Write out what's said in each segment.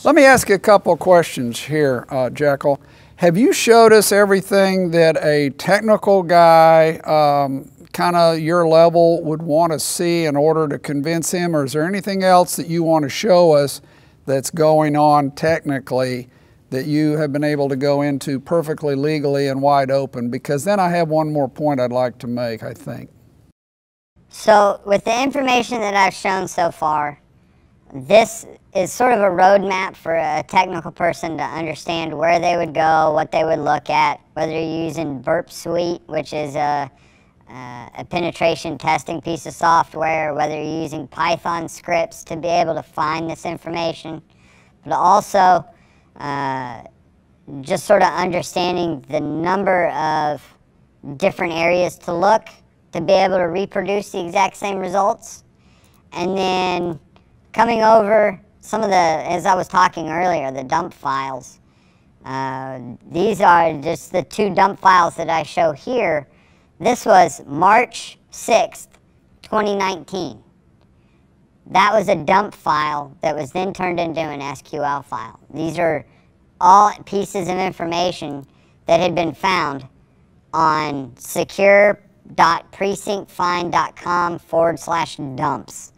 Let me ask you a couple of questions here, Jekyll. Have you showed us everything that a technical guy, kind of your level, would want to see in order to convince him, or is there anything else that you want to show us that's going on technically that you have been able to go into perfectly legally and wide open? Because then I have one more point I'd like to make, I think. So with the information that I've shown so far, this is sort of a roadmap for a technical person to understand where they would go, what they would look at, whether you're using Burp Suite, which is a penetration testing piece of software, whether you're using Python scripts to be able to find this information, but also just sort of understanding the number of different areas to look to be able to reproduce the exact same results. And then coming over some of the, as I was talking earlier, the dump files. These are just the 2 dump files that I show here. This was March 6th, 2019. That was a dump file that was then turned into an SQL file. These are all pieces of information that had been found on secure.precinctfind.com/dumps.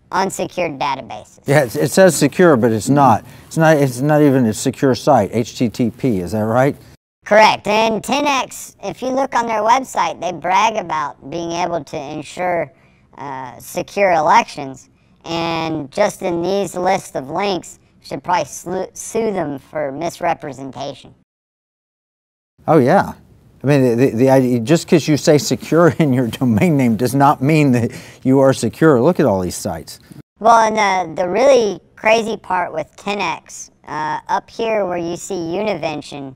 Unsecured databases. Yeah, it says secure, but it's not. It's not even a secure site. HTTP, is that right? Correct. And 10x, if you look on their website, they brag about being able to ensure secure elections. And just in these lists of links, you should probably sue them for misrepresentation. Oh yeah. I mean, the idea, just because you say secure in your domain name does not mean that you are secure. Look at all these sites. Well, and the really crazy part with 10x, up here where you see Univention,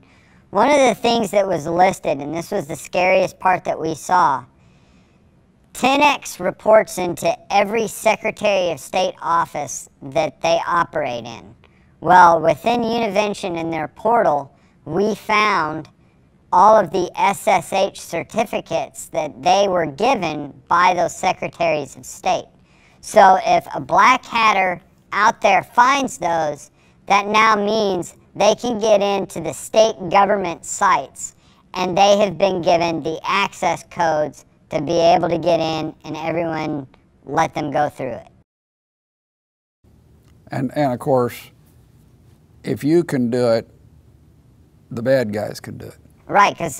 one of the things that was listed, and this was the scariest part that we saw, 10x reports into every Secretary of State office that they operate in. Well, within Univention in their portal, we found all of the SSH certificates that they were given by those Secretaries of State. So if a black hatter out there finds those, that now means they can get into the state government sites, and they have been given the access codes to be able to get in, and everyone let them go through it. And of course, if you can do it, the bad guys can do it. Right, because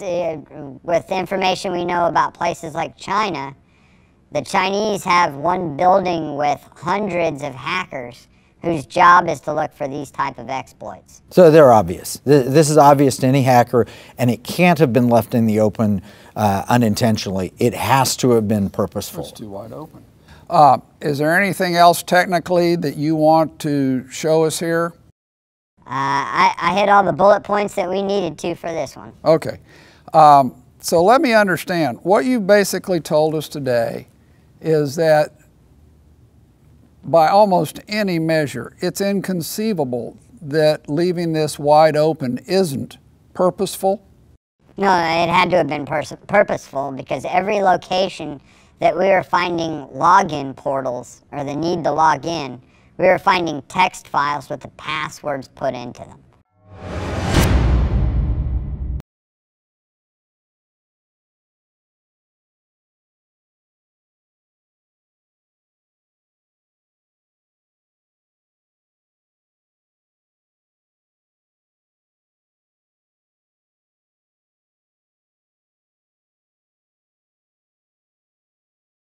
with the information we know about places like China, the Chinese have one building with hundreds of hackers whose job is to look for these type of exploits. So they're obvious. This is obvious to any hacker, and it can't have been left in the open unintentionally. It has to have been purposeful. It's too wide open. Is there anything else technically that you want to show us here? I hit all the bullet points that we needed to for this one. Okay. So let me understand. What you basically told us today is that by almost any measure, it's inconceivable that leaving this wide open isn't purposeful? No, it had to have been purposeful, because every location that we were finding login portals, or the need to log in, we were finding text files with the passwords put into them.